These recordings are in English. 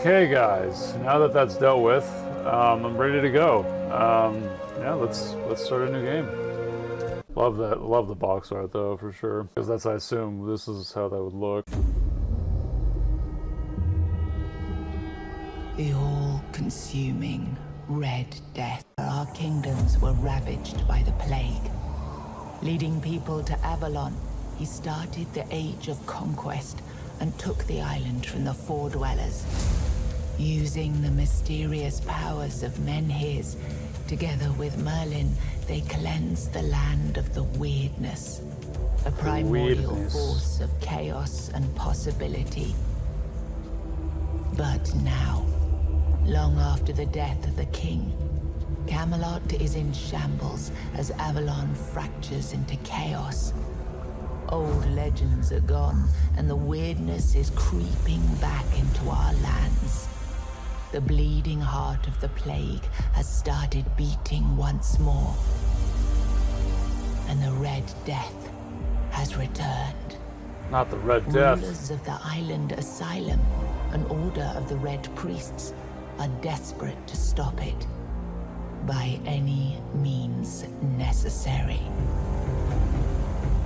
Okay, guys. Now that that's dealt with, I'm ready to go. Yeah, let's start a new game. Love that. Love the box art though, for sure. Because that's, I assume, this is how that would look. The all-consuming Red Death. Our kingdoms were ravaged by the plague. Leading people to Avalon, he started the Age of Conquest and took the island from the Four Dwellers. Using the mysterious powers of Menhirs, together with Merlin, they cleansed the land of the weirdness. A primordial force of chaos and possibility. But now, long after the death of the king, Camelot is in shambles as Avalon fractures into chaos. Old legends are gone, and the weirdness is creeping back into our lands. The bleeding heart of the plague has started beating once more. And the Red Death has returned. Not the Red Death. Rulers of the island asylum, an order of the Red Priests, are desperate to stop it. By any means necessary.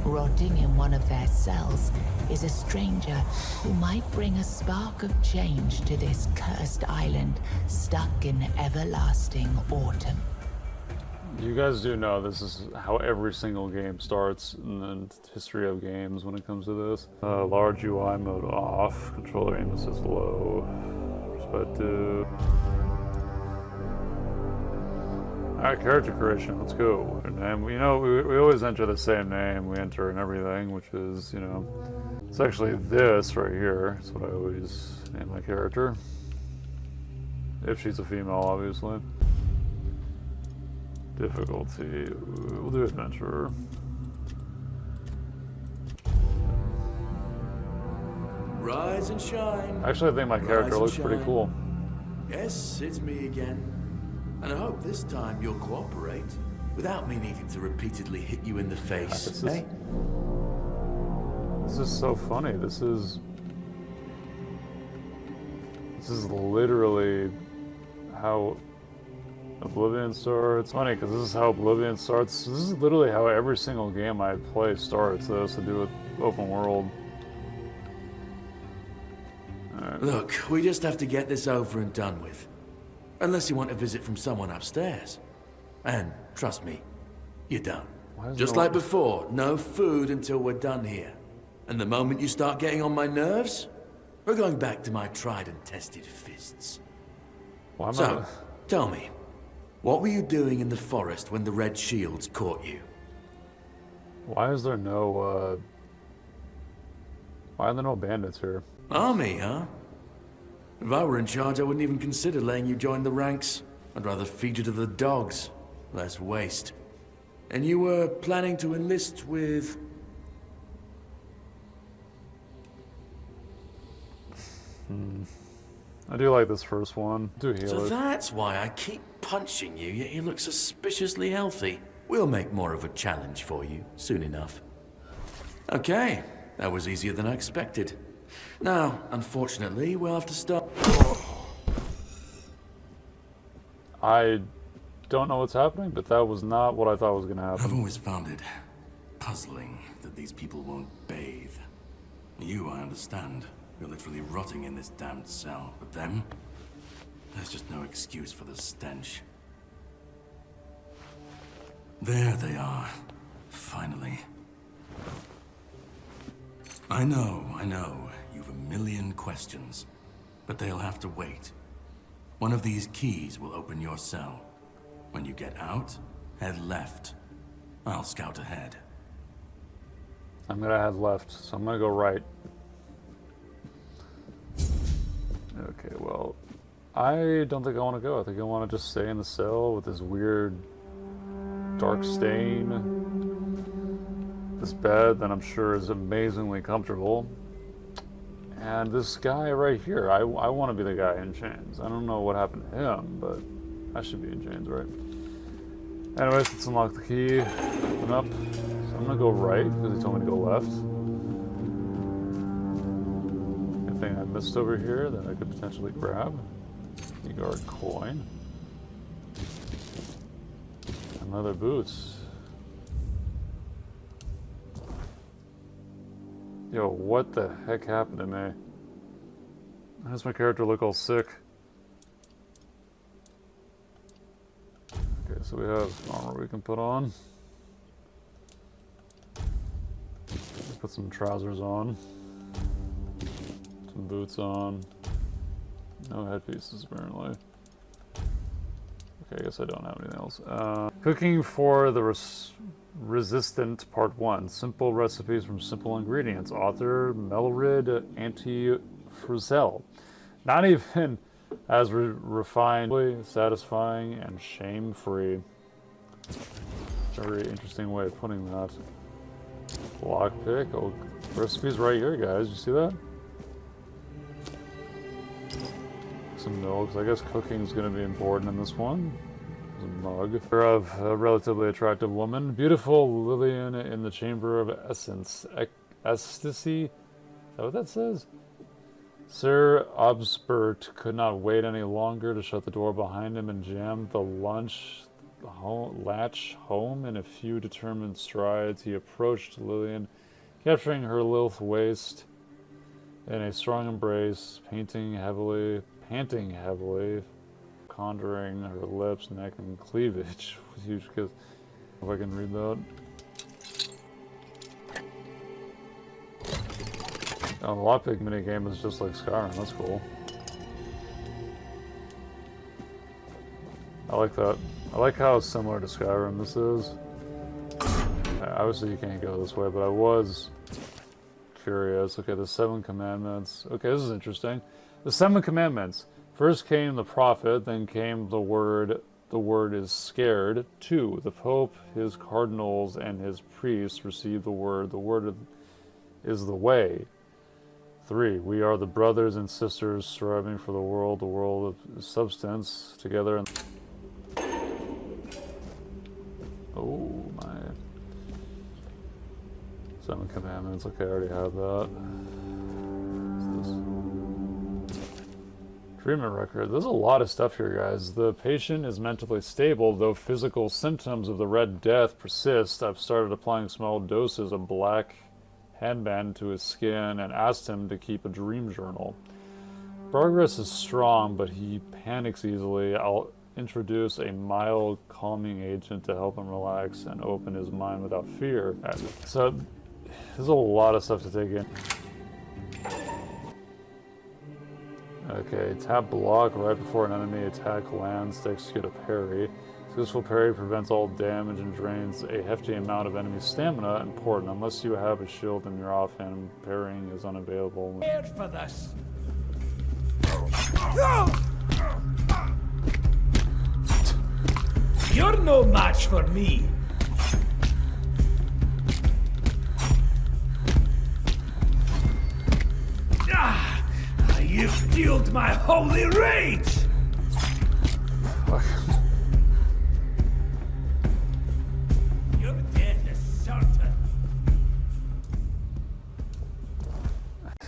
Rotting in one of their cells is a stranger who might bring a spark of change to this cursed island stuck in everlasting autumn. You guys do know this is how every single game starts in the history of games when it comes to this. Large UI mode off, controller aim assist low, perspective. Alright, character creation, let's go. And you know, we always enter the same name we enter in everything, which is, you know, it's actually this right here. That's what I always name my character. If she's a female, obviously. Difficulty, we'll do adventurer. Rise and shine. Actually, I think my character looks pretty cool. Yes, it's me again. And I hope this time you'll cooperate without me needing to repeatedly hit you in the face. This is so funny. This is literally how Oblivion starts. It's funny because this is how Oblivion starts. This is literally how every single game I play starts. That has to do with open world. Right. Look, we just have to get this over and done with. Unless you want a visit from someone upstairs. And trust me, you don't. Just like before, no food until we're done here. And the moment you start getting on my nerves, we're going back to my tried and tested fists. So, tell me, what were you doing in the forest when the Red Shields caught you? Why is there no, why are there no bandits here? Army, huh? If I were in charge, I wouldn't even consider letting you join the ranks. I'd rather feed you to the dogs. Less waste. And you were planning to enlist with... I do like this first one. Do heal So it. that's why I keep punching you, yet you look suspiciously healthy. We'll make more of a challenge for you soon enough. Okay, that was easier than I expected. Now, unfortunately, we'll have to stop. I don't know what's happening, but that was not what I thought was going to happen. I've always found it puzzling that these people won't bathe. You, I understand. You're literally rotting in this damned cell. But them? There's just no excuse for the stench. There they are. Finally. I know. You've a million questions. But they'll have to wait. One of these keys will open your cell. When you get out, head left. I'll scout ahead. I'm gonna head left, so I'm gonna go right. Okay, well, I don't think I want to go. I think I want to just stay in the cell with this weird dark stain. This bed that I'm sure is amazingly comfortable. And this guy right here, I want to be the guy in chains. I don't know what happened to him, but I should be in chains, right? Anyways, let's unlock the key. Open up. So I'm gonna go right because he told me to go left. Good thing I missed over here that I could potentially grab. Keyguard coin. And leather boots. Yo, what the heck happened to me? Why does my character look all sick? Okay, so we have armor we can put on. Put some trousers on. Some boots on. No headpieces, apparently. Okay, I guess I don't have anything else. Cooking for the Resistant, Part 1. Simple recipes from simple ingredients. Author Melrid Anti-Frizzell. Not even as refined, satisfying, and shame-free. Very interesting way of putting that. Lockpick. Oh, recipes right here, guys. You see that? Some milks. I guess cooking is going to be important in this one. There's a mug. Of a relatively attractive woman. Beautiful Lillian in the Chamber of Essence. Ecstasy? Is that what that says? Sir Obsbert could not wait any longer to shut the door behind him and jam the latch home in a few determined strides. He approached Lillian, capturing her lithe waist in a strong embrace, panting heavily, conjuring her lips, neck, and cleavage with huge kiss. If I can read that. Oh, the lockpick minigame is just like Skyrim. That's cool. I like that. I like how similar to Skyrim this is. Obviously you can't go this way, but I was curious. Okay, the 7 commandments. Okay, this is interesting. The 7 commandments. First came the prophet, then came the word. The word is scared. 2. The Pope, his cardinals, and his priests receive the word. The word is the way. 3. We are the brothers and sisters striving for the world of substance, together. Oh my. 7 commandments. Okay, I already have that. What's this? Treatment record. There's a lot of stuff here, guys. The patient is mentally stable, though physical symptoms of the Red Death persist. I've started applying small doses of black headband to his skin and asked him to keep a dream journal. Progress is strong, but he panics easily. I'll introduce a mild calming agent to help him relax and open his mind without fear. So there's a lot of stuff to take in. Okay, tap block right before an enemy attack lands to execute a parry. Successful parry prevents all damage and drains a hefty amount of enemy stamina. Important, unless you have a shield in your offhand, parrying is unavailable. Prepared for this. You're no match for me. You've fueled my holy rage! Your death is certain.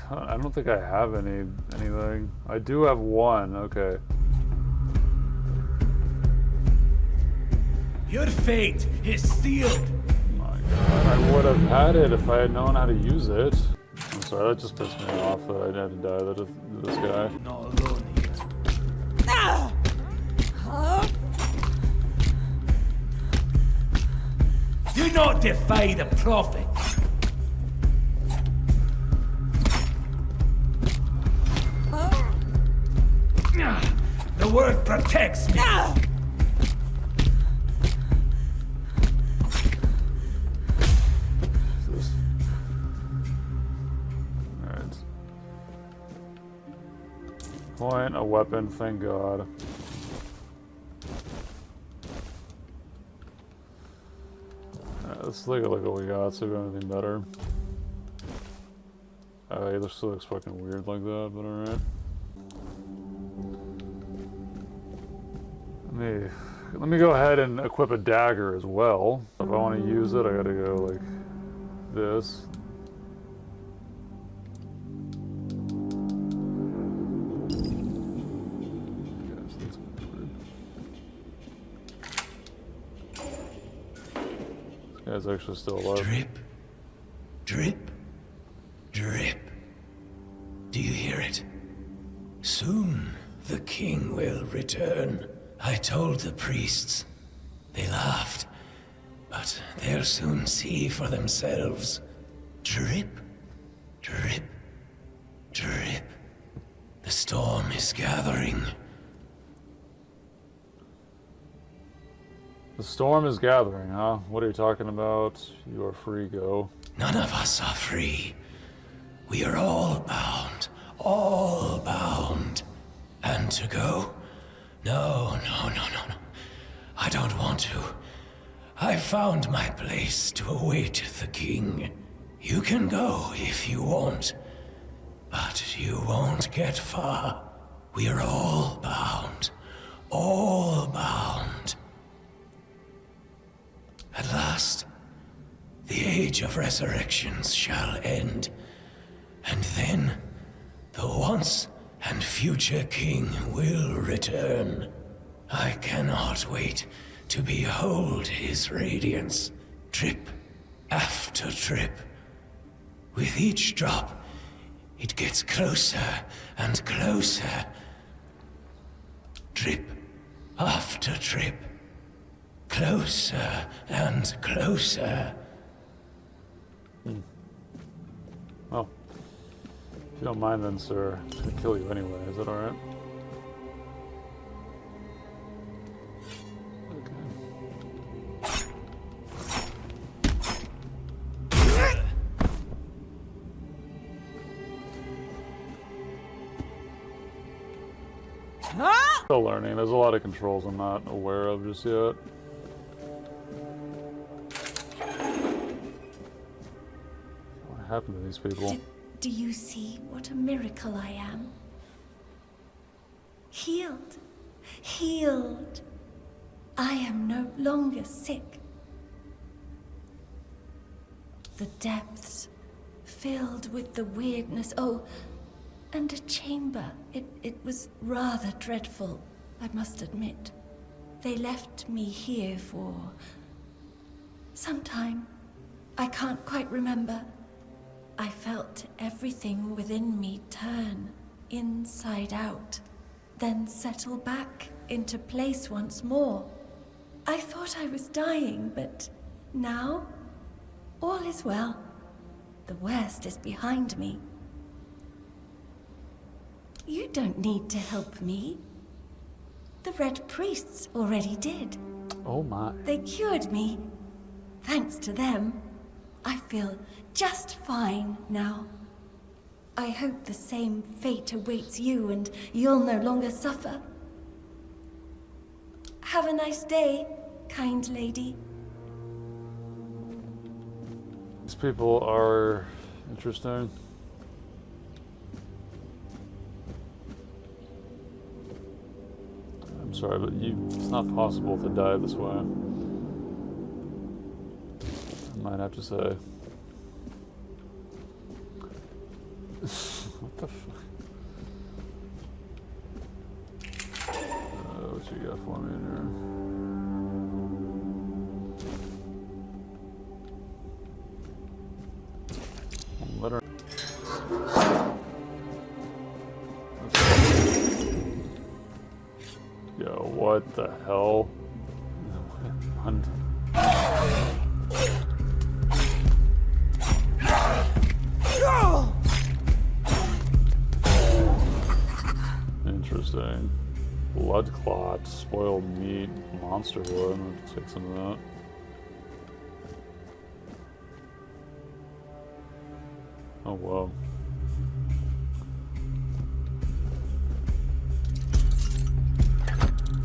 I don't think I have anything. I do have one, okay. Your fate is sealed. Oh my god, I would have had it if I had known how to use it. I'm sorry, that just pissed me off that I had to die to this guy. Not alone here. Do not defy the prophet. The word protects me. Point, a weapon, thank God. Let's take a look at what we got, see if we have anything better. He still looks fucking weird like that, but alright. Let me go ahead and equip a dagger as well. If I want to use it, I gotta go like this. guy's actually still alive. Drip, drip, drip. Do you hear it? Soon the king will return. I told the priests. They laughed. But they'll soon see for themselves. Drip, drip, drip. The storm is gathering. The storm is gathering, huh? What are you talking about? You are free, go. None of us are free. We are all bound. All bound. And to go? No. I don't want to. I found my place to await the king. You can go if you want, but you won't get far. We are all bound. All bound. At last, the age of resurrections shall end, and then the once and future king will return. I cannot wait to behold his radiance, drip after drip. With each drop, it gets closer and closer. Drip after drip. Closer and closer. Well, if you don't mind then, sir, I'm just gonna kill you anyway. Is that alright? Still learning. There's a lot of controls I'm not aware of just yet. What happened to these people? Do you see what a miracle I am? Healed. Healed. I am no longer sick. The depths filled with the weirdness. Oh, and a chamber. It was rather dreadful, I must admit. They left me here for some time. I can't quite remember. I felt everything within me turn inside out, then settle back into place once more. I thought I was dying, but now all is well. The worst is behind me. You don't need to help me. The Red Priests already did. Oh my. They cured me. Thanks to them, I feel just fine now. I hope the same fate awaits you and you'll no longer suffer. Have a nice day, kind lady. These people are interesting. I'm sorry, but it's not possible to die this way. I might have to say. What the fuck? What you got for me in here? Let her. Yo, what the hell? Interesting. Blood clot, spoiled meat, monster wood. I'm gonna take some of that. Oh, whoa.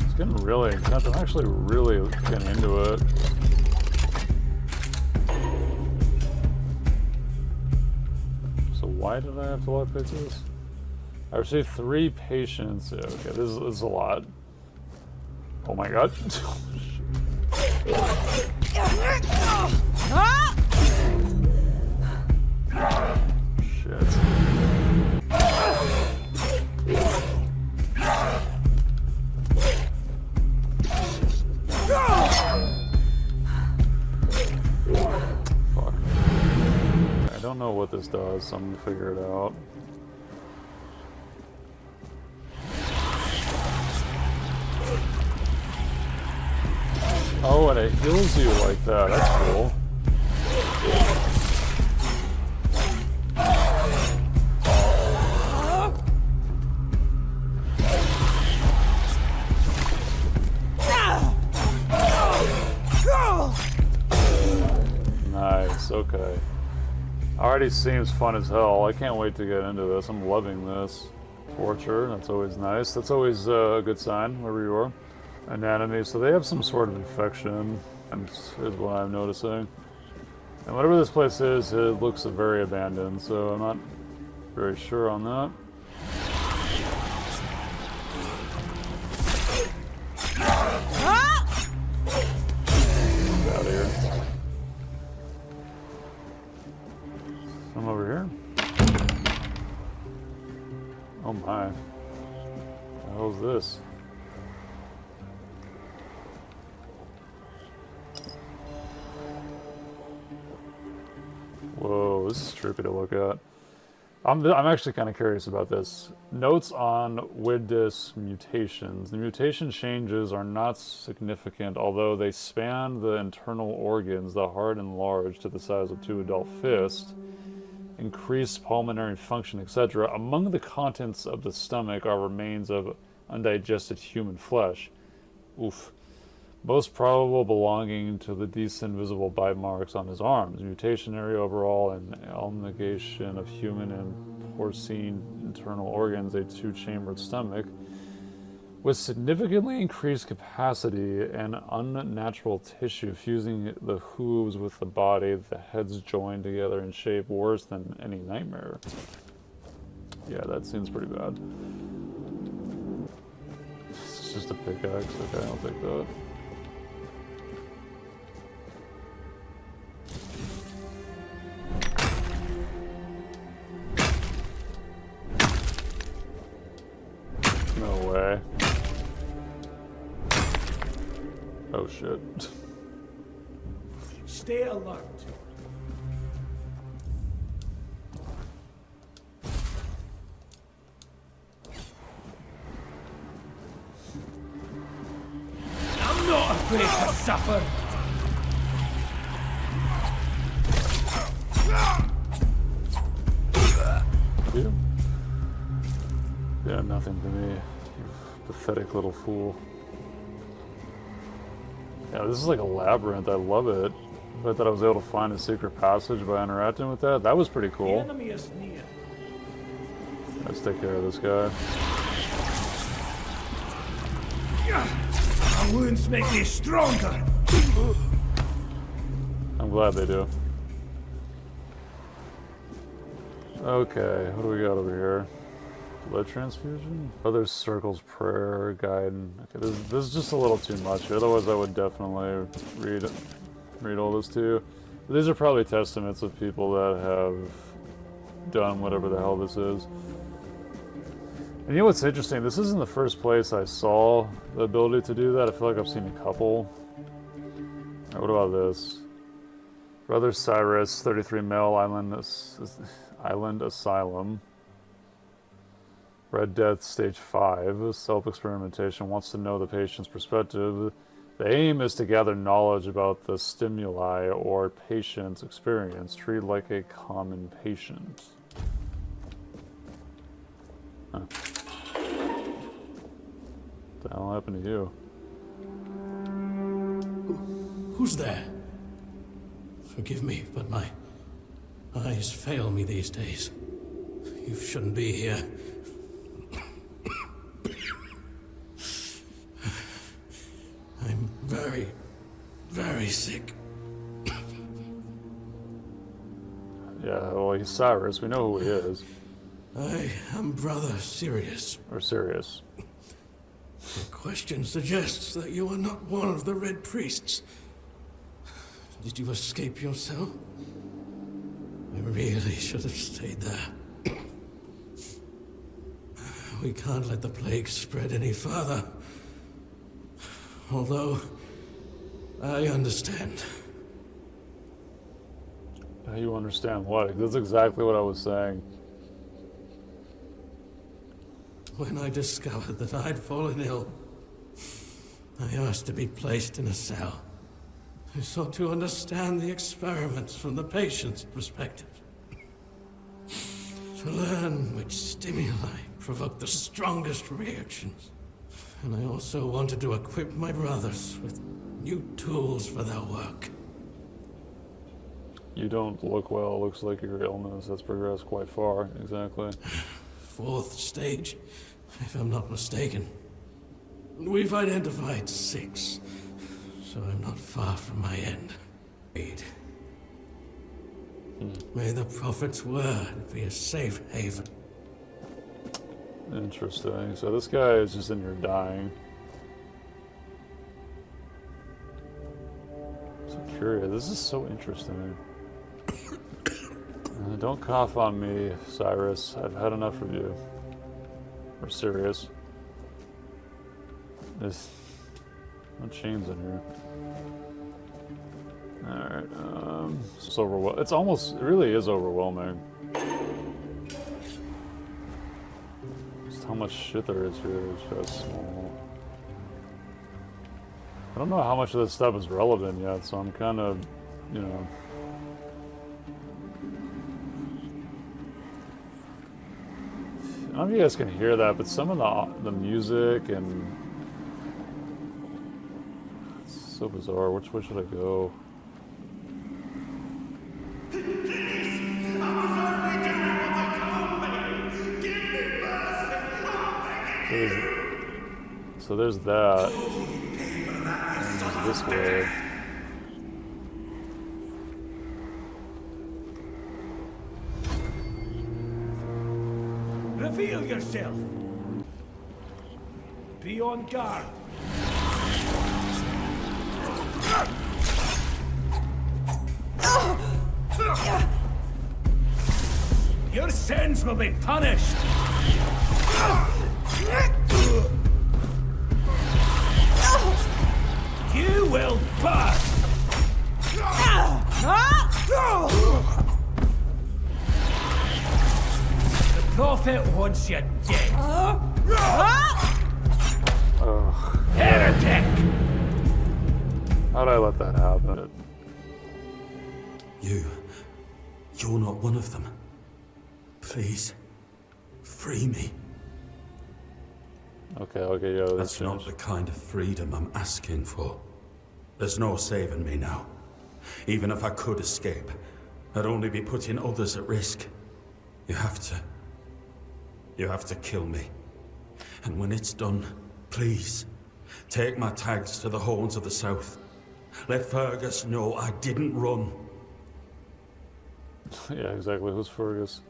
It's getting really intense. I'm actually really getting into it. So why did I have to let pizzas? I received 3 patients. Yeah, okay, this is a lot. Oh my god. Shit. don't know what this does, so I'm gonna figure it out. Oh, and it heals you like that. That's cool. Nice, okay. Already seems fun as hell. I can't wait to get into this. I'm loving this. Torture, that's always nice. That's always a good sign, wherever you are. Anatomy, so they have some sort of infection, is what I'm noticing. And whatever this place is, it looks very abandoned, so I'm not very sure on that. Get out of here. Some over here. Oh my. What the hell is this? Whoa, this is trippy to look at. I'm actually kind of curious about this. Notes on Widdis mutations. The mutation changes are not significant, although they span the internal organs. The heart enlarged to the size of 2 adult fists, increased pulmonary function, etc. Among the contents of the stomach are remains of undigested human flesh. Oof. Most probable belonging to the decent visible bite marks on his arms. Mutation area overall and amalgamation of human and porcine internal organs, a 2-chambered stomach with significantly increased capacity and unnatural tissue fusing the hooves with the body, the heads joined together in shape worse than any nightmare. Yeah, that seems pretty bad. It's just a pickaxe. Okay, I'll take that. No way. Oh shit. Stay alert. I'm not afraid to suffer. You? Yeah, nothing to me. You pathetic little fool. Yeah, this is like a labyrinth. I love it. I thought I was able to find a secret passage by interacting with that. That was pretty The cool. enemy is near. Let's take care of this guy. My wounds make me stronger. I'm glad they do. Okay, what do we got over here? Blood transfusion? Other circles, prayer, guide. Okay, this is just a little too much. Otherwise, I would definitely read all this to you. But these are probably testaments of people that have done whatever the hell this is. And you know what's interesting? This isn't the first place I saw the ability to do that. I feel like I've seen a couple. Right, what about this? Brother Cyrus, 33 male, Island Asylum. Red Death Stage 5, self-experimentation, wants to know the patient's perspective. The aim is to gather knowledge about the stimuli or patient's experience. Treat like a common patient. Huh. What the hell happened to you? Who's there? Forgive me, but my eyes fail me these days. You shouldn't be here. I'm very, very sick. Yeah, well, he's Cyrus. We know who he is. I am Brother Sirius. Or Sirius. The question suggests that you are not one of the Red Priests. Did you escape your cell? I really should have stayed there. We can't let the plague spread any further. Although, I understand. You understand what? That's exactly what I was saying. When I discovered that I'd fallen ill, I asked to be placed in a cell. I sought to understand the experiments from the patient's perspective. To learn which stimuli provoke the strongest reactions. And I also wanted to equip my brothers with new tools for their work. You don't look well. Looks like your illness has progressed quite far. Exactly. 4th stage, if I'm not mistaken. We've identified 6, so I'm not far from my end. May the Prophet's word be a safe haven. Interesting. So this guy is just in here dying. So curious. This is so interesting. Don't cough on me, Cyrus. I've had enough of you. We're serious. There's no chains in here. Alright, it's overwhelming. It's almost, it really is overwhelming. Just how much shit there is here is just small. I don't know how much of this stuff is relevant yet, so I'm kind of, you know. I don't know if you guys can hear that, but some of the music and it's so bizarre. Which way should I go? So there's that. And there's this way. Reveal yourself. Be on guard. Your sins will be punished. You will burn. The Prophet wants you dead. Heretic! How'd I let that happen? You're not one of them. Please, free me. Okay, yo. That's not the kind of freedom I'm asking for. There's no saving me now. Even if I could escape, I'd only be putting others at risk. You have to kill me. And when it's done, please, take my tags to the Horns of the South. Let Fergus know I didn't run. Yeah, exactly. Who's Fergus?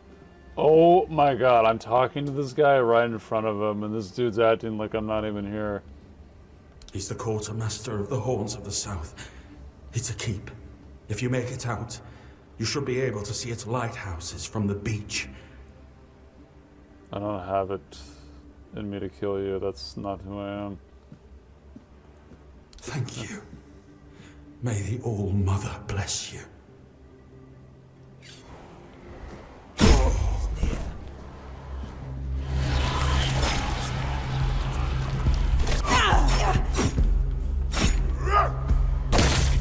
Oh my god, I'm talking to this guy right in front of him, and this dude's acting like I'm not even here. He's the quartermaster of the Horns of the South. It's a keep. If you make it out, you should be able to see its lighthouses from the beach. I don't have it in me to kill you. That's not who I am. Thank you. May the All-Mother bless you.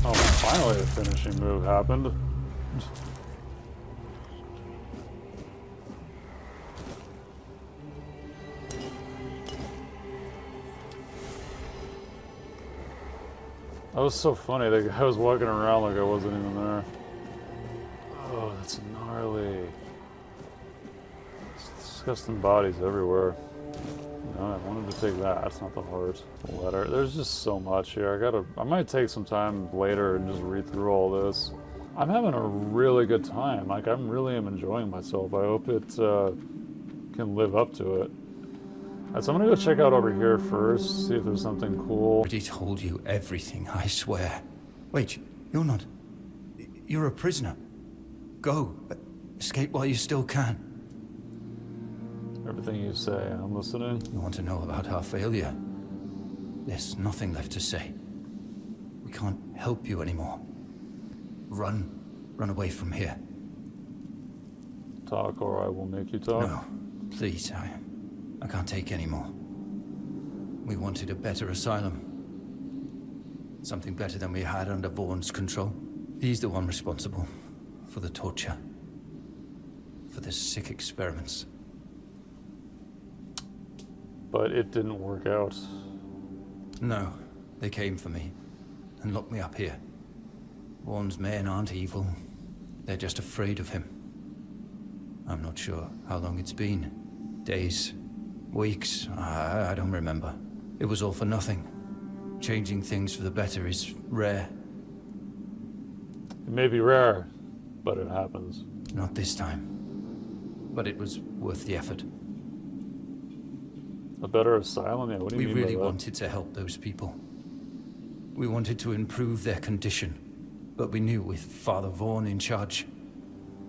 Oh, finally a finishing move happened. That was so funny. The guy was walking around like I wasn't even there. Oh, that's gnarly. It's disgusting bodies everywhere. No, I wanted to take that. That's not the heart. The letter. There's just so much here. I might take some time later and just read through all this. I'm having a really good time. Like, I'm really am enjoying myself. I hope it can live up to it. So I'm gonna go check out over here first, see if there's something cool. I already told you everything, I swear. Wait, you're not. You're a prisoner. Go. Escape while you still can. Everything you say, I'm listening. You want to know about our failure? There's nothing left to say. We can't help you anymore. Run. Run away from here. Talk or I will make you talk. No, please, I can't take any more. We wanted a better asylum. Something better than we had under Vaughn's control. He's the one responsible for the torture. For the sick experiments. But it didn't work out. No, they came for me and locked me up here. Vaughn's men aren't evil. They're just afraid of him. I'm not sure how long it's been. Days, weeks, I don't remember. It was all for nothing. Changing things for the better is rare. It may be rare, but it happens. Not this time. But it was worth the effort. A better asylum? Yeah, what do you mean by that? We really wanted to help those people. We wanted to improve their condition. But we knew with Father Vaughn in charge,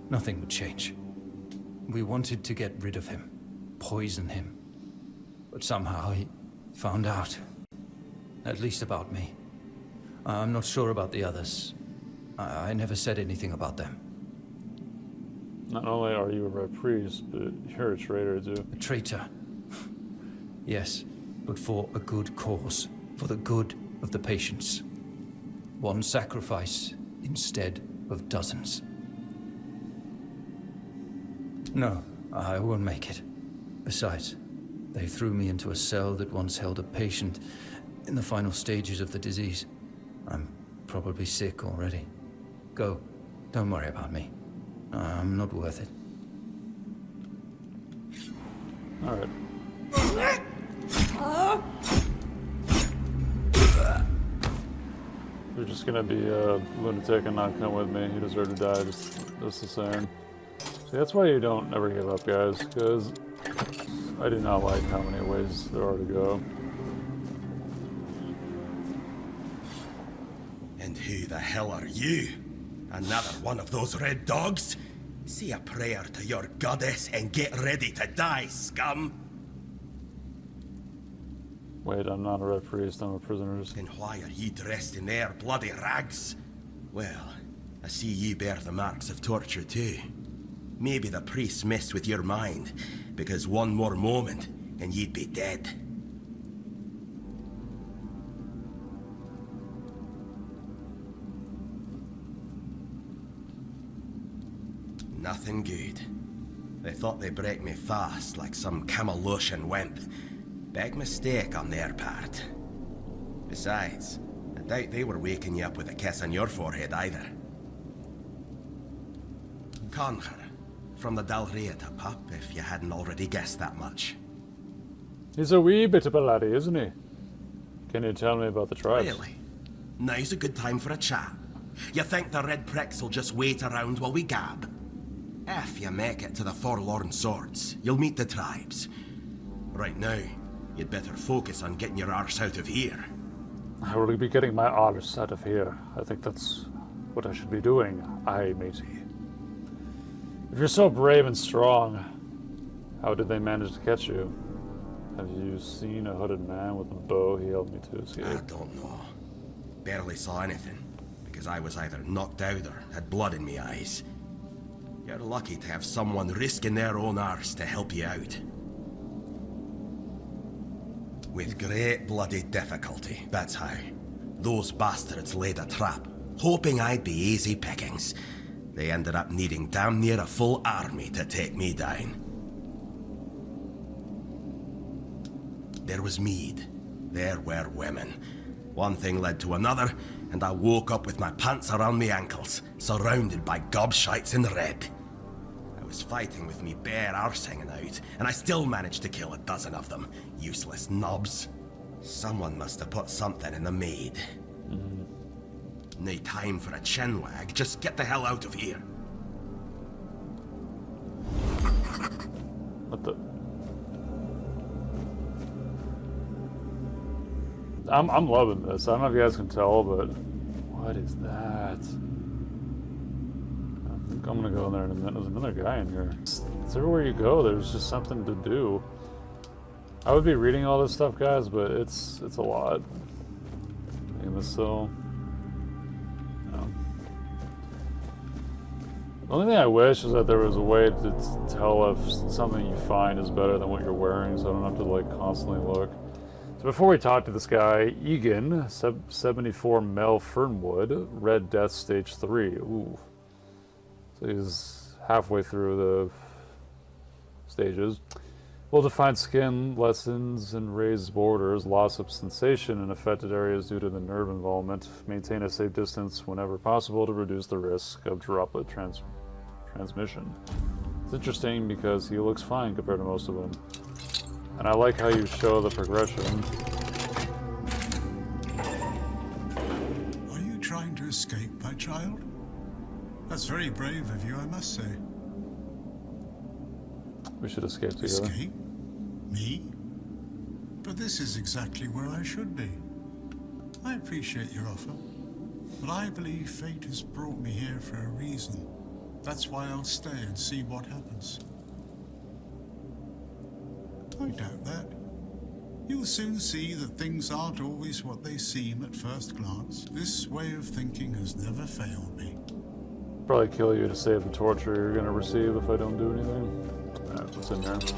nothing would change. We wanted to get rid of him, poison him. But somehow he found out. At least about me. I'm not sure about the others. I never said anything about them. Not only are you a red priest, but you're a traitor too. A traitor? Yes, but for a good cause. For the good of the patients. One sacrifice instead of dozens. No, I won't make it. Besides, they threw me into a cell that once held a patient in the final stages of the disease. I'm probably sick already. Go. Don't worry about me. I'm not worth it. Alright. You're just gonna be a lunatic and not come with me. You deserve to die, just the same. See, that's why you don't ever give up, guys, because I do not like how many ways there are to go. And who the hell are you? Another one of those red dogs? Say a prayer to your goddess and get ready to die, scum! Wait, I'm not a red priest, I'm a prisoner. Then why are ye dressed in their bloody rags? Well, I see ye bear the marks of torture too. Maybe the priests messed with your mind, because one more moment and you'd be dead. Nothing good. They thought they'd break me fast, like some Camaloshan wimp. Big mistake on their part. Besides, I doubt they were waking you up with a kiss on your forehead either. Conquer, from the Dalriata pup, if you hadn't already guessed that much. He's a wee bit of a laddie, isn't he? Can you tell me about the tribes? Really? Now's a good time for a chat. You think the red pricks will just wait around while we gab? If you make it to the Forlorn Swords, you'll meet the tribes. Right now, you'd better focus on getting your arse out of here. I will be getting my arse out of here. I think that's what I should be doing, aye, matey. If you're so brave and strong, how did they manage to catch you? Have you seen a hooded man with a bow he helped me to escape? I don't know. Barely saw anything, because I was either knocked out or had blood in my eyes. You're lucky to have someone risking their own arse to help you out. With great bloody difficulty, that's how. Those bastards laid a trap, hoping I'd be easy pickings. They ended up needing damn near a full army to take me down. There was mead. There were women. One thing led to another, and I woke up with my pants around my ankles, surrounded by gobshites in red. I was fighting with me bare arse hanging out, and I still managed to kill a dozen of them. Useless knobs. Someone must have put something in the mead. No time for a chinwag, just get the hell out of here. What the? I'm loving this. I don't know if you guys can tell, but what is that? I think I'm gonna go in there in a minute. There's another guy in here. It's everywhere you go, there's just something to do. I would be reading all this stuff, guys, but it's a lot. In this cell. The only thing I wish is that there was a way to tell if something you find is better than what you're wearing, so I don't have to like constantly look. So before we talk to this guy, Egan, 74 Mel Fernwood, Red Death Stage 3. Ooh. So he's halfway through the stages. Well-defined skin lessens and raised borders, loss of sensation in affected areas due to the nerve involvement. Maintain a safe distance whenever possible to reduce the risk of droplet transmission. It's interesting because he looks fine compared to most of them. And I like how you show the progression. Are you trying to escape, my child? That's very brave of you, I must say. We should escape together. Escape? Me? But this is exactly where I should be. I appreciate your offer, but I believe fate has brought me here for a reason. That's why I'll stay and see what happens. I doubt that. You'll soon see that things aren't always what they seem at first glance. This way of thinking has never failed me. Probably kill you to save the torture you're gonna receive if I don't do anything. Alright, what's in there? Shit.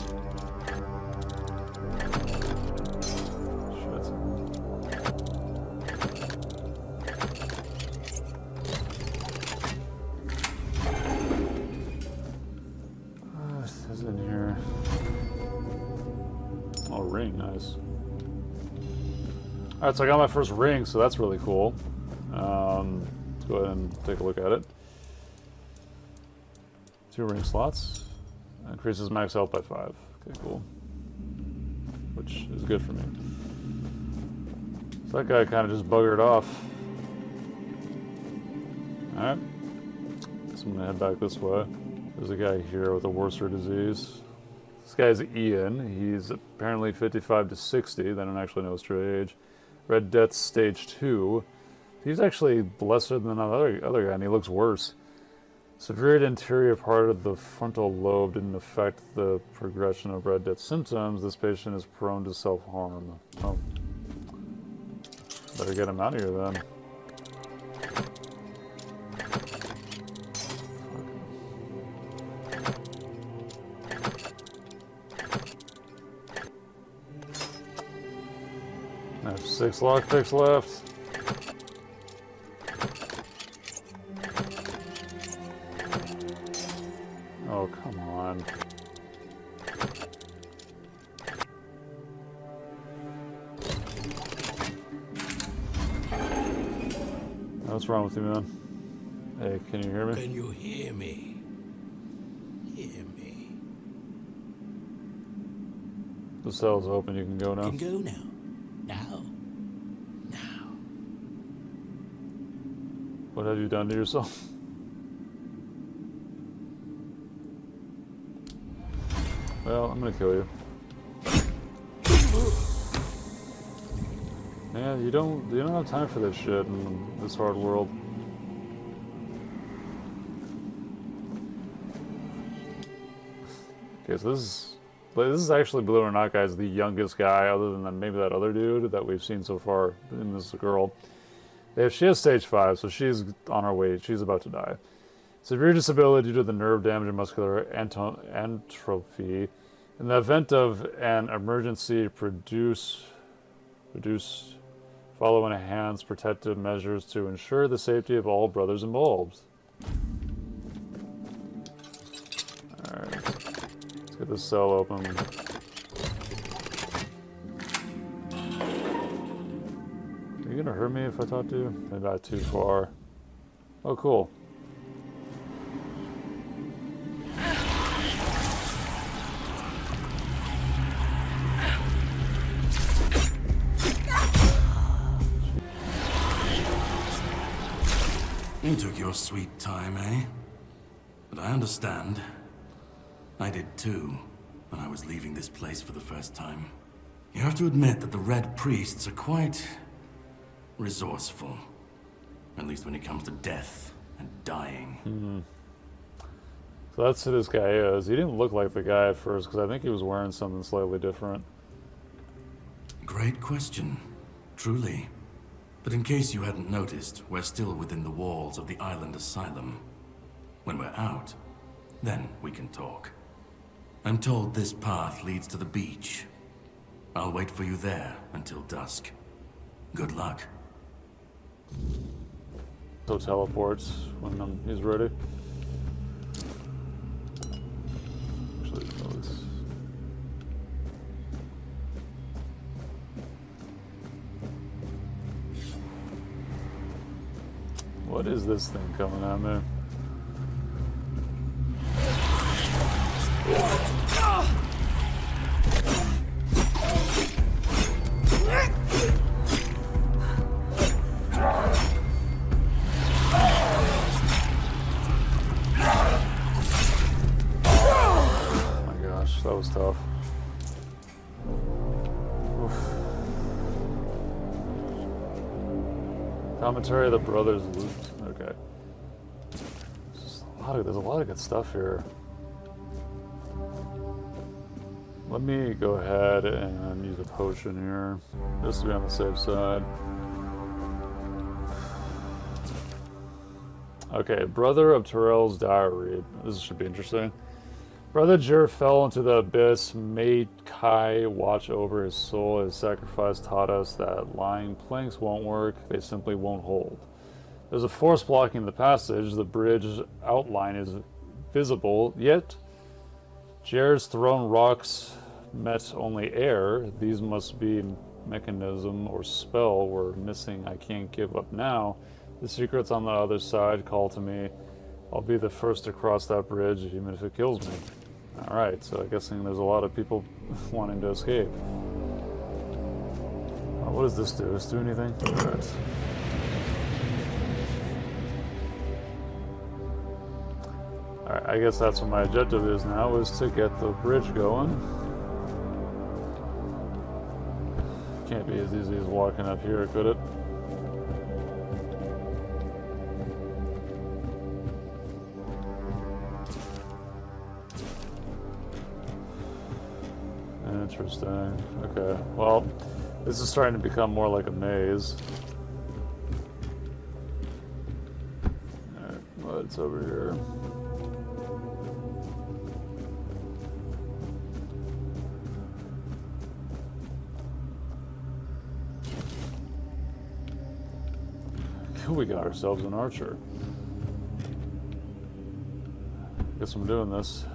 What is in here? Oh, ring, nice. Alright, so I got my first ring, so that's really cool. Let's go ahead and take a look at it. 2 ring slots. Increases max health by 5. Okay, cool. Which is good for me. So that guy kind of just buggered off. Alright. So I'm gonna head back this way. There's a guy here with a Worcester disease. This guy's Ian. He's apparently 55 to 60. They don't actually know his true age. Red Death Stage 2. He's actually lesser than the other guy, and he looks worse. Severe anterior part of the frontal lobe didn't affect the progression of Red Death symptoms. This patient is prone to self-harm. Oh. Better get him out of here then. I have 6 lockpicks left. Oh, come on. What's wrong with you, man? Hey, can you hear me? Can you hear me? Hear me. The cell's open, you can go now. You can go now. Now. Now. What have you done to yourself? Well, I'm gonna kill you. Man, you don't have time for this shit in this hard world. Okay, so this is actually, believe it or not, guys, the youngest guy, other than maybe that other dude that we've seen so far in this girl. She has stage 5, so she's on her way. She's about to die. Severe disability due to the nerve damage and muscular atrophy. In the event of an emergency, follow and enhance protective measures to ensure the safety of all brothers involved. Alright, let's get this cell open. Are you gonna hurt me if I talk to you? Maybe not too far. Oh, cool. You took your sweet time, eh? But I understand. I did too, when I was leaving this place for the first time. You have to admit that the Red Priests are quite resourceful. At least when it comes to death and dying. Mm-hmm. So that's who this guy is. He didn't look like the guy at first, because I think he was wearing something slightly different. Great question. Truly. But in case you hadn't noticed, we're still within the walls of the island asylum. When we're out, then we can talk. I'm told this path leads to the beach. I'll wait for you there until dusk. Good luck. So teleports when he's ready. Actually, no, it's... What is this thing coming at me? That was tough. Oof. Commentary of the Brothers Loot. Okay. There's a lot of good stuff here. Let me go ahead and use a potion here, just to be on the safe side. Okay, Brother of Terrell's Diary. This should be interesting. Brother Jer fell into the abyss, made Kai watch over his soul. His sacrifice taught us that lying planks won't work, they simply won't hold. There's a force blocking the passage, the bridge outline is visible, yet Jer's thrown rocks met only air. These must be mechanism or spell we're missing. I can't give up now. The secret's on the other side, call to me. I'll be the first to cross that bridge, even if it kills me. Alright, so I'm guessing there's a lot of people wanting to escape. What does this do? Does this do anything? Right. Alright, I guess that's what my objective is now, is to get the bridge going. Can't be as easy as walking up here, could it? Interesting. Okay. Well, this is starting to become more like a maze. Alright, what's over here? We got ourselves an archer. Guess I'm doing this.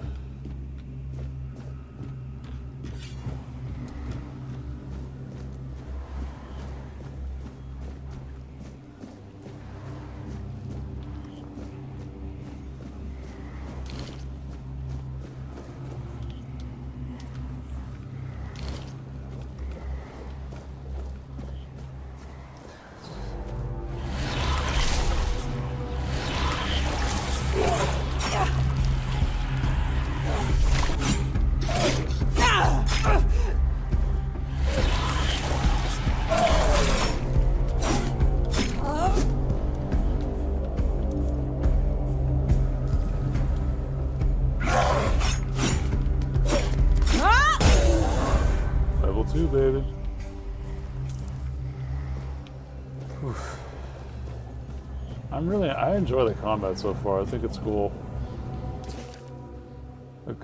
Baby. Oof. I enjoy the combat so far. I think it's cool.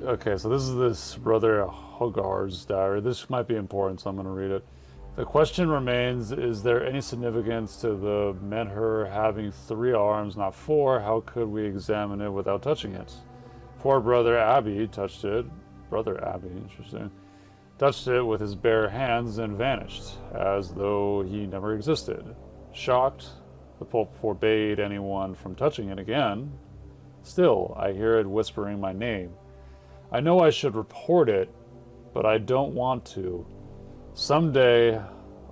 Okay, so this is this Brother Hogar's diary. This might be important, so I'm going to read it. The question remains, is there any significance to the menhir having 3 arms, not 4? How could we examine it without touching it? Poor Brother Abbey touched it. Brother Abbey, interesting. Touched it with his bare hands and vanished, as though he never existed. Shocked, the Pope forbade anyone from touching it again. Still, I hear it whispering my name. I know I should report it, but I don't want to. Someday,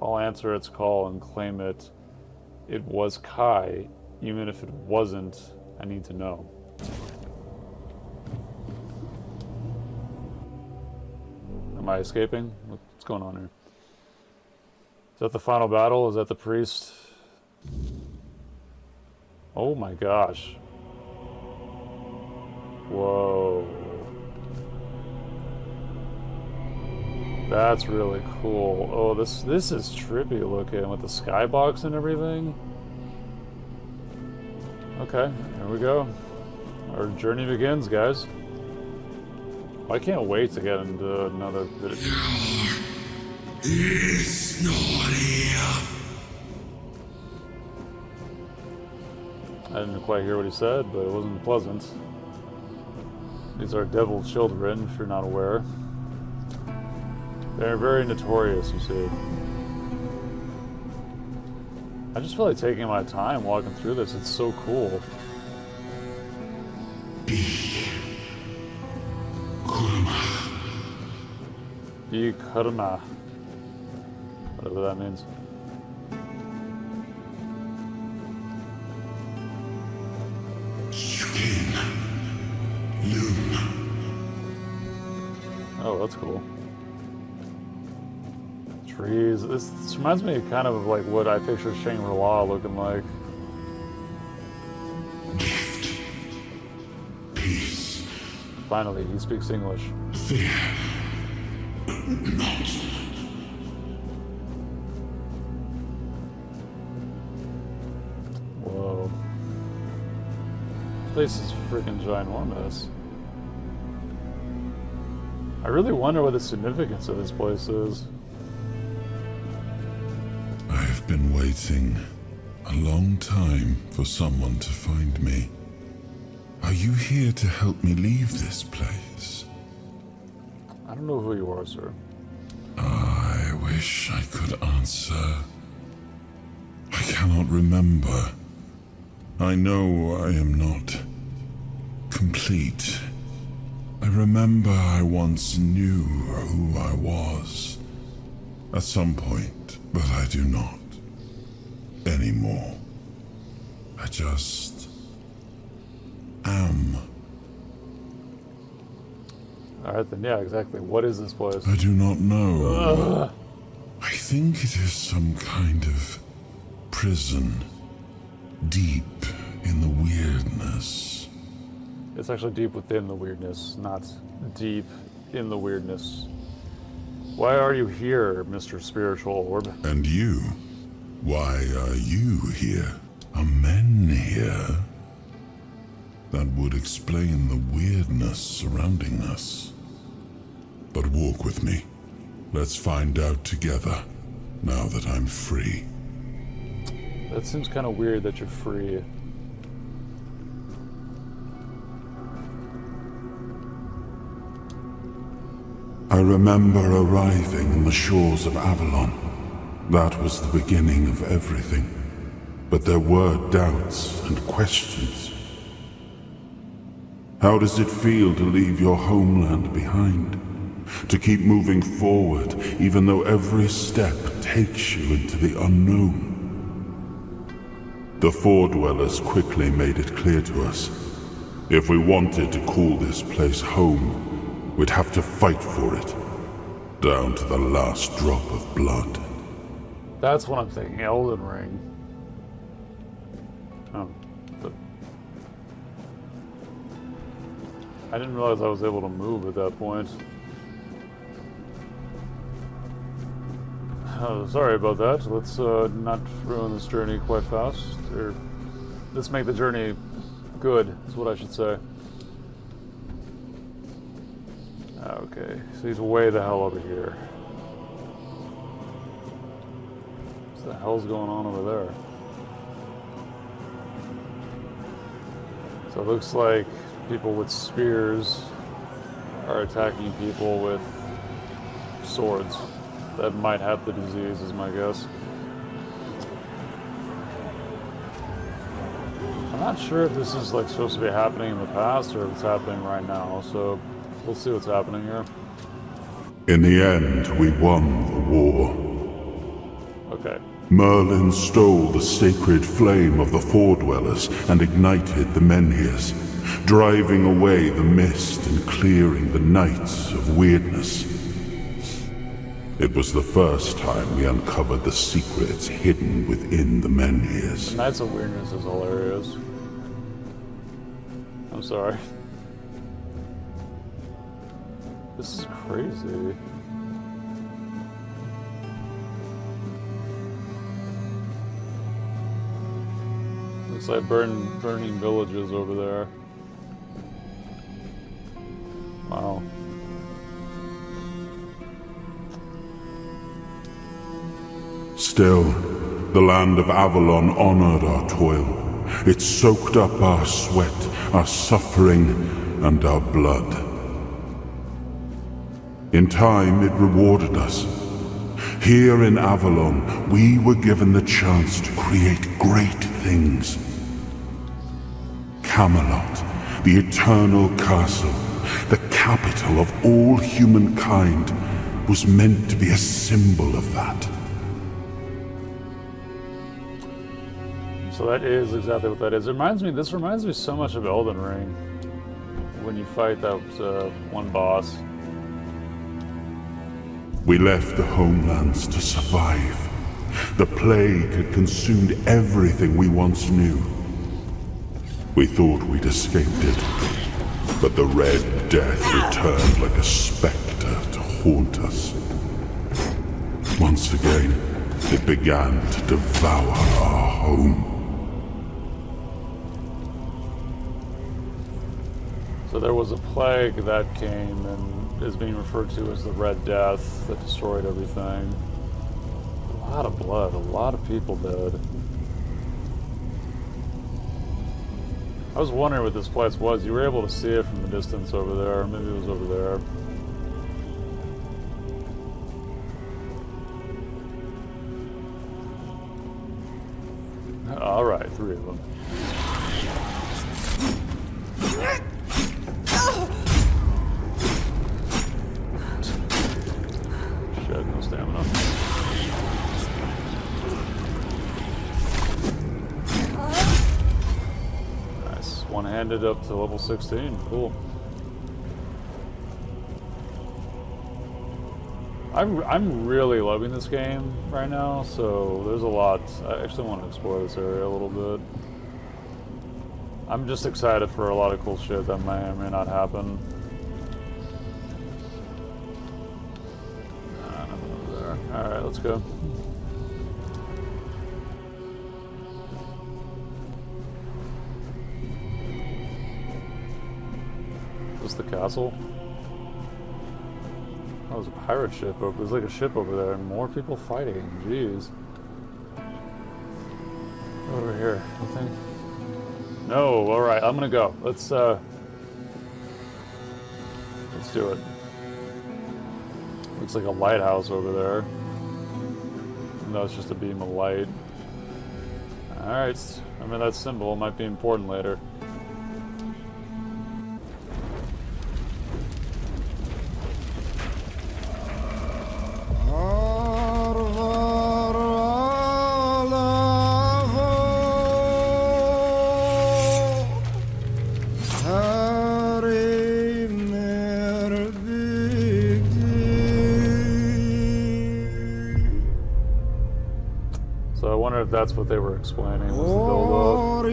I'll answer its call and claim it. It was Kai, even if it wasn't. I need to know. Am I escaping? What's going on here? Is that the final battle? Is that the priest? Oh my gosh. Whoa. That's really cool. Oh, this is trippy looking with the skybox and everything. Okay, here we go. Our journey begins, guys. I can't wait to get into another bit of... It's not here. I didn't quite hear what he said, but it wasn't pleasant. These are devil children, if you're not aware. They're very notorious, you see. I just feel like taking my time walking through this. It's so cool. Be Kurma. Whatever that means. Oh, that's cool. Trees. This reminds me kind of like what I picture Shangri-La looking like. Gift. Peace. Finally, he speaks English. Fear. Not. Whoa. This place is freaking ginormous. I really wonder what the significance of this place is. I've been waiting a long time for someone to find me. Are you here to help me leave this place? I don't know who you are, sir. I wish I could answer. I cannot remember. I know I am not complete. I remember I once knew who I was at some point, but I do not anymore. I just am. Alright then, yeah, exactly. What is this place? I do not know. I think it is some kind of prison, deep in the weirdness. It's actually deep within the weirdness, not deep in the weirdness. Why are you here, Mr. Spiritual Orb? And you? Why are you here? Are men here? That would explain the weirdness surrounding us. But walk with me. Let's find out together, now that I'm free. That seems kind of weird that you're free. I remember arriving on the shores of Avalon. That was the beginning of everything. But there were doubts and questions. How does it feel to leave your homeland behind? To keep moving forward, even though every step takes you into the unknown? The Four Dwellers quickly made it clear to us. If we wanted to call this place home, we'd have to fight for it, down to the last drop of blood. That's what I'm thinking, Elden Ring. Oh, I didn't realize I was able to move at that point. Oh, sorry about that. Let's not ruin this journey quite fast. Or let's make the journey good, is what I should say. Okay, so he's way the hell over here. What the hell's going on over there? So it looks like people with spears are attacking people with swords that might have the disease, is my guess. I'm not sure if this is like supposed to be happening in the past or if it's happening right now, so we'll see what's happening here. In the end, we won the war. Okay. Merlin stole the sacred flame of the Four Dwellers and ignited the Menhirs, driving away the mist and clearing the nights of weirdness. It was the first time we uncovered the secrets hidden within the Menhirs. The Nights of Weirdness is hilarious. I'm sorry. This is crazy. Looks like burning villages over there. Wow. Still, the land of Avalon honored our toil. It soaked up our sweat, our suffering, and our blood. In time, it rewarded us. Here in Avalon, we were given the chance to create great things. Camelot, the eternal castle, the capital of all humankind, was meant to be a symbol of that. So that is exactly what that is. This reminds me so much of Elden Ring. When you fight that one boss. We left the homelands to survive. The plague had consumed everything we once knew. We thought we'd escaped it, but the Red Death returned like a specter to haunt us. Once again, it began to devour our home. So there was a plague that came and is being referred to as the Red Death that destroyed everything. A lot of blood, a lot of people dead. I was wondering what this place was. You were able to see it from the distance over there. Maybe it was over there. Alright, 3 of them. Shit, no stamina. Nice. One-handed up to level 16. Cool. I'm really loving this game right now, so there's a lot. I actually want to explore this area a little bit. I'm just excited for a lot of cool shit that may or may not happen. Nah, nothing over there. Alright, let's go. Is this the castle? Oh, there's a pirate ship over. There's like a ship over there and more people fighting. Jeez. Over here, nothing? No, alright, I'm gonna go. Let's do it. Looks like a lighthouse over there. No, it's just a beam of light. Alright, remember that symbol, it might be important later. So I wonder if that's what they were explaining, was the build-up.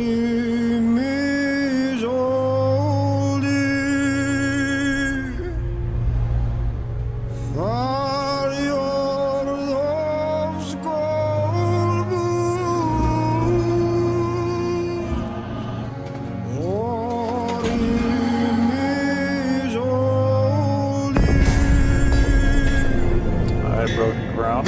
Alright, broken crown.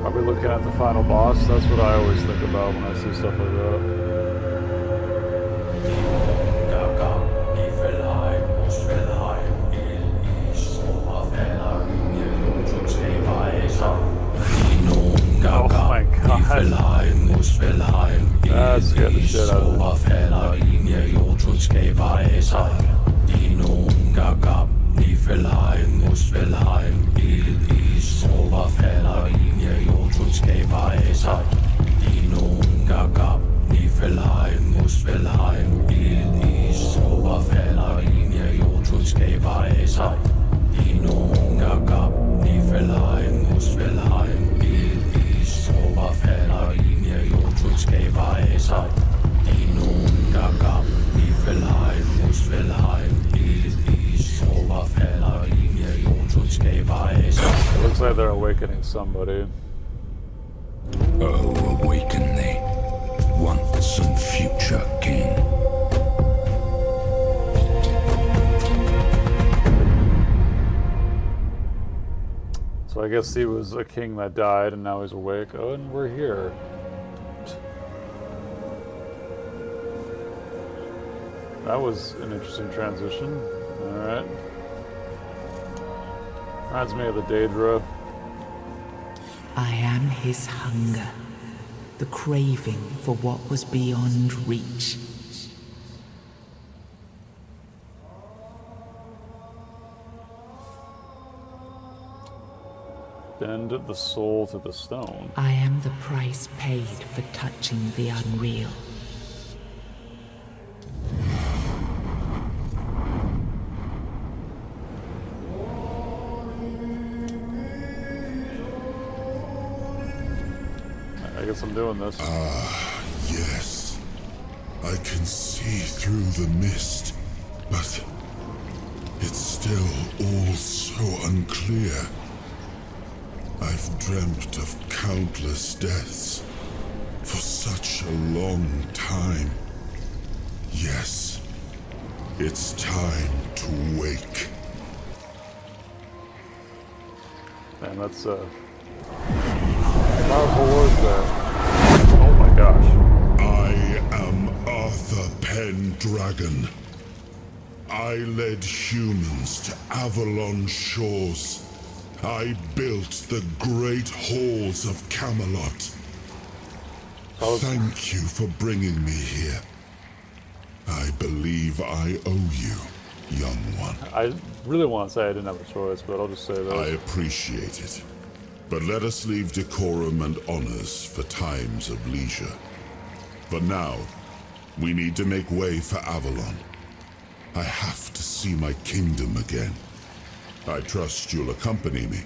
Probably looking at the final boss. That's what I always think about when I see stuff like that. Oh my god. That scared the shit out of me. Skaber awakening somebody. Oh, awaken the once and future king. So I guess he was a king that died and now he's awake. Oh, and we're here. That was an interesting transition. Alright. Reminds me of the Daedra. I am his hunger, the craving for what was beyond reach. Bend the soul to the stone. I am the price paid for touching the unreal. I guess I'm doing this. Yes. I can see through the mist, but it's still all so unclear. I've dreamt of countless deaths for such a long time. Yes, it's time to wake. And that's powerful words there. Oh my gosh. I am Arthur Pendragon. I led humans to Avalon shores. I built the great halls of Camelot. Thank you for bringing me here. I believe I owe you, young one. I really want to say I didn't have a choice, but I'll just say this. I appreciate it. But let us leave decorum and honors for times of leisure. For now, we need to make way for Avalon. I have to see my kingdom again. I trust you'll accompany me.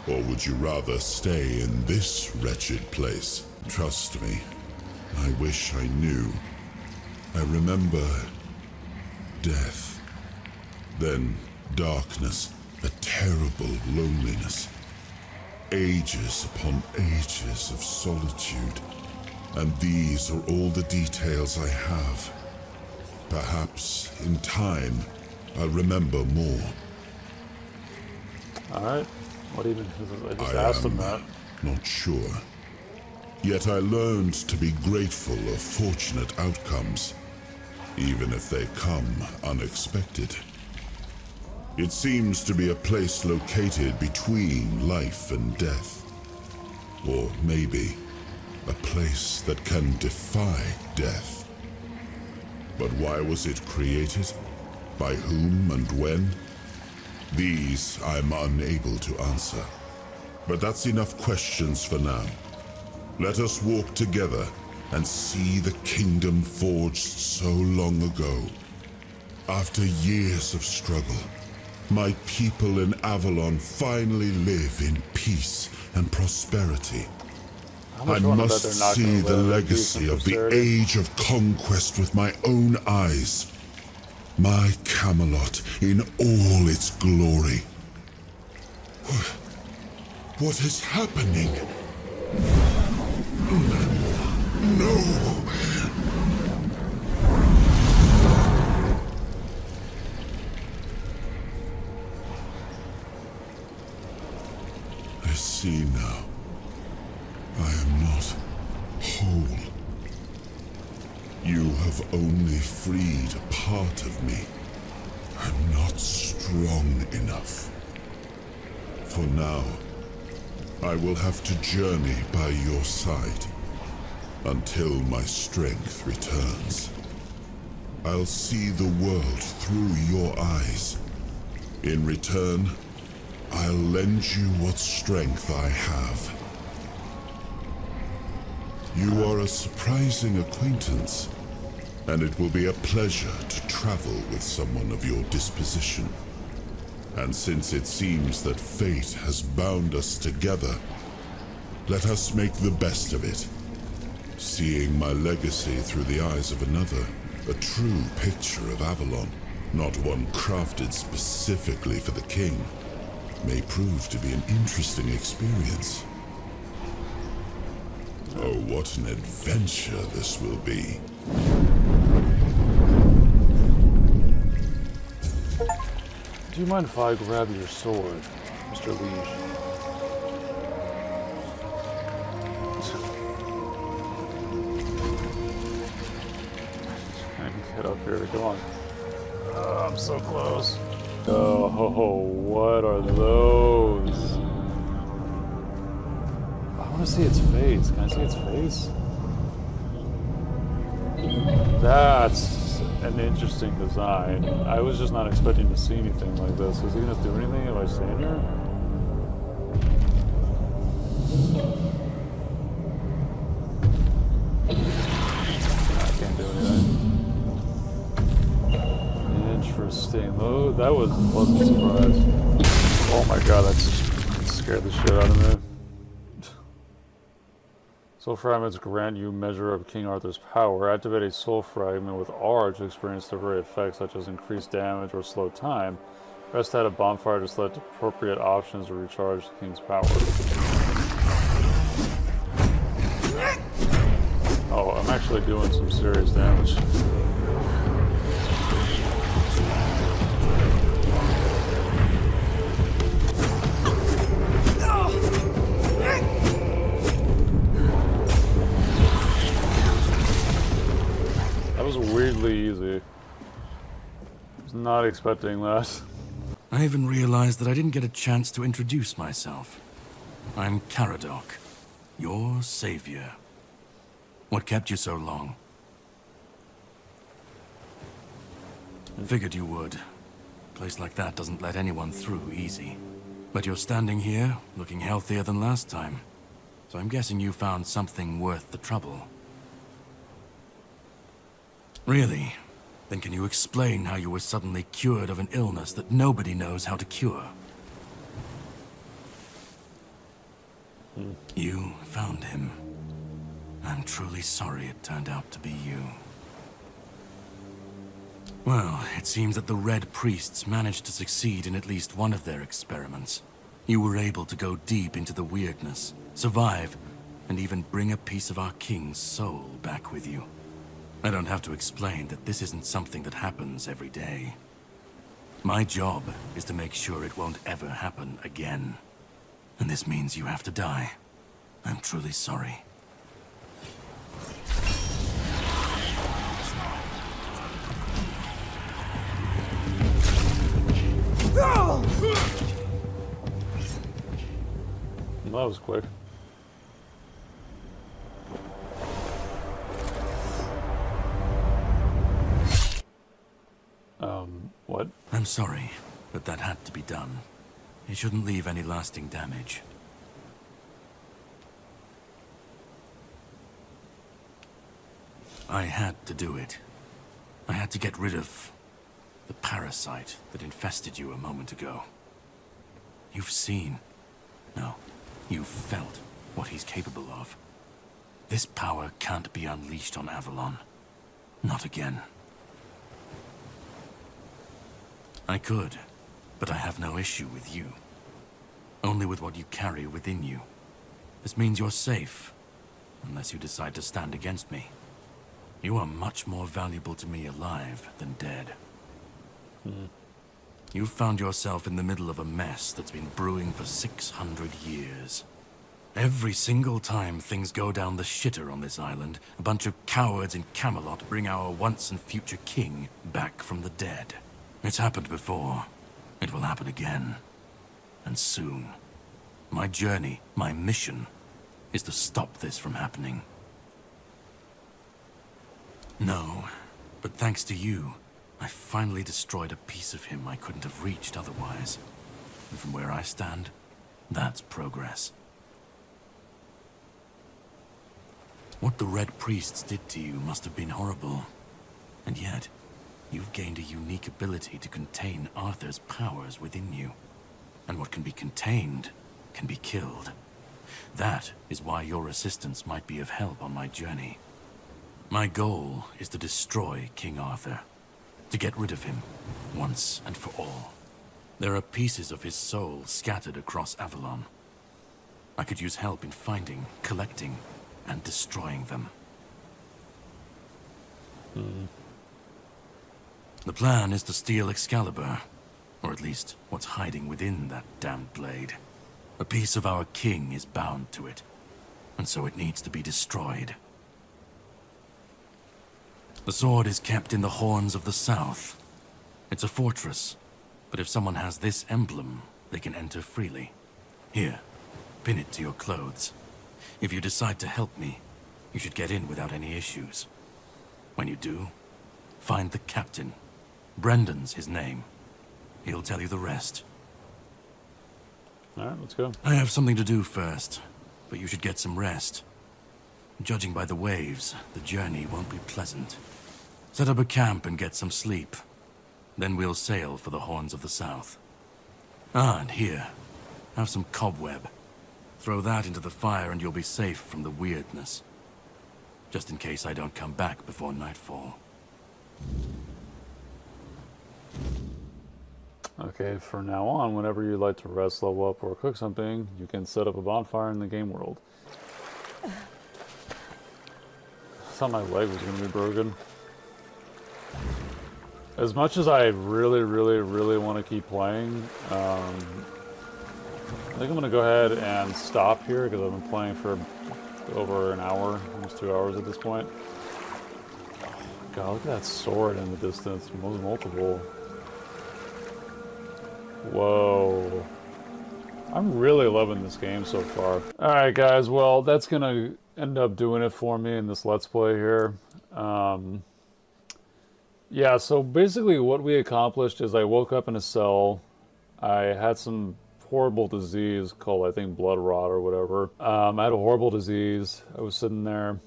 Or would you rather stay in this wretched place? Trust me, I wish I knew. I remember death, then darkness, a terrible loneliness. Ages upon ages of solitude. And these are all the details I have. Perhaps, in time, I'll remember more. Alright. What even? I just asked him that. Not sure. Yet I learned to be grateful of fortunate outcomes, even if they come unexpected. It seems to be a place located between life and death. Or maybe a place that can defy death. But why was it created? By whom and when? These I'm unable to answer. But that's enough questions for now. Let us walk together and see the kingdom forged so long ago. After years of struggle, my people in Avalon finally live in peace and prosperity. I must see the legacy of the age of conquest with my own eyes. My Camelot in all its glory. What is happening? No! I see now. I am not whole. You have only freed a part of me. I'm not strong enough. For now, I will have to journey by your side until my strength returns. I'll see the world through your eyes. In return, I'll lend you what strength I have. You are a surprising acquaintance, and it will be a pleasure to travel with someone of your disposition. And since it seems that fate has bound us together, let us make the best of it. Seeing my legacy through the eyes of another, a true picture of Avalon, not one crafted specifically for the king. may prove to be an interesting experience. Oh, what an adventure this will be. Do you mind if I grab your sword, Mr. Liege? I can get up here. Come on. I'm so close. Oh, what are those? I want to see its face. Can I see its face? That's an interesting design. I was just not expecting to see anything like this. Is he gonna do anything if I stand here? I can't do anything. Interesting. Oh, that was a pleasant surprise. Oh my god, that scared the shit out of me. Soul fragments grant you measure of King Arthur's power. Activate a soul fragment with R to experience temporary effects such as increased damage or slow time. Rest at a bonfire to select appropriate options to recharge the King's power. Oh, I'm actually doing some serious damage. That was weirdly easy. I was not expecting that. I even realized that I didn't get a chance to introduce myself. I'm Caradoc, your savior. What kept you so long? Figured you would. A place like that doesn't let anyone through easy. But you're standing here, looking healthier than last time. So I'm guessing you found something worth the trouble. Really? Then can you explain how you were suddenly cured of an illness that nobody knows how to cure? You found him. I'm truly sorry it turned out to be you. Well, it seems that the Red Priests managed to succeed in at least one of their experiments. You were able to go deep into the weirdness, survive, and even bring a piece of our king's soul back with you. I don't have to explain that this isn't something that happens every day. My job is to make sure it won't ever happen again. And this means you have to die. I'm truly sorry. That was quick. What? I'm sorry, but that had to be done. It shouldn't leave any lasting damage. I had to do it. I had to get rid of the parasite that infested you a moment ago. You've seen, no, you've felt what he's capable of. This power can't be unleashed on Avalon. Not again. I could, but I have no issue with you. Only with what you carry within you. This means you're safe, unless you decide to stand against me. You are much more valuable to me alive than dead. You've found yourself in the middle of a mess that's been brewing for 600 years. Every single time things go down the shitter on this island, a bunch of cowards in Camelot bring our once and future king back from the dead. It's happened before. It will happen again. And soon. My journey, my mission, is to stop this from happening. No, but thanks to you, I finally destroyed a piece of him I couldn't have reached otherwise. And from where I stand, that's progress. What the Red Priests did to you must have been horrible. And yet, you've gained a unique ability to contain Arthur's powers within you. And what can be contained can be killed. That is why your assistance might be of help on my journey. My goal is to destroy King Arthur. To get rid of him, once and for all. There are pieces of his soul scattered across Avalon. I could use help in finding, collecting, and destroying them. The plan is to steal Excalibur, or at least what's hiding within that damned blade. A piece of our king is bound to it, and so it needs to be destroyed. The sword is kept in the Horns of the South. It's a fortress, but if someone has this emblem, they can enter freely. Here, pin it to your clothes. If you decide to help me, you should get in without any issues. When you do, find the captain. Brendan's his name. He'll tell you the rest. Alright, let's go. I have something to do first, but you should get some rest. Judging by the waves, the journey won't be pleasant. Set up a camp and get some sleep. Then we'll sail for the Horns of the South. Ah, and here, have some cobweb. Throw that into the fire and you'll be safe from the weirdness. Just in case I don't come back before nightfall. Okay, from now on, whenever you like to rest, level up, or cook something, you can set up a bonfire in the game world. I thought my leg was going to be broken. As much as I really, really, really want to keep playing, I think I'm going to go ahead and stop here because I've been playing for over an hour, almost 2 hours at this point. God, look at that sword in the distance. Multiple. Whoa. I'm really loving this game so far. Alright guys, well that's gonna end up doing it for me in this Let's Play here. Yeah, so basically what we accomplished is I woke up in a cell. I had some horrible disease called, I think, blood rot or whatever. I had a horrible disease. I was sitting there.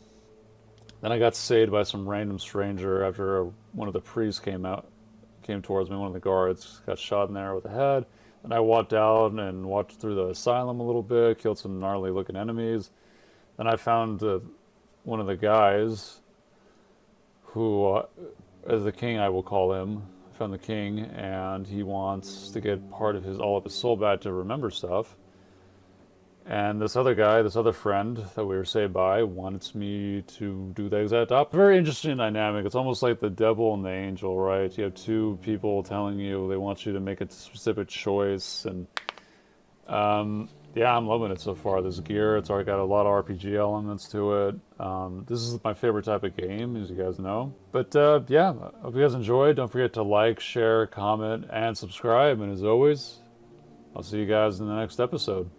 Then I got saved by some random stranger after one of the priests came towards me, one of the guards, got shot in there with the head. And I walked out and walked through the asylum a little bit, killed some gnarly looking enemies. Then I found one of the guys who, as the king I will call him, I found the king, and he wants to get part of all of his soul back to remember stuff. And this other guy, this other friend that we were saved by, wants me to do the exact opposite. Very interesting dynamic. It's almost like the devil and the angel, right? You have two people telling you they want you to make a specific choice. And yeah, I'm loving it so far. This gear, it's already got a lot of RPG elements to it. This is my favorite type of game, as you guys know. But yeah, I hope you guys enjoyed. Don't forget to like, share, comment, and subscribe. And as always, I'll see you guys in the next episode.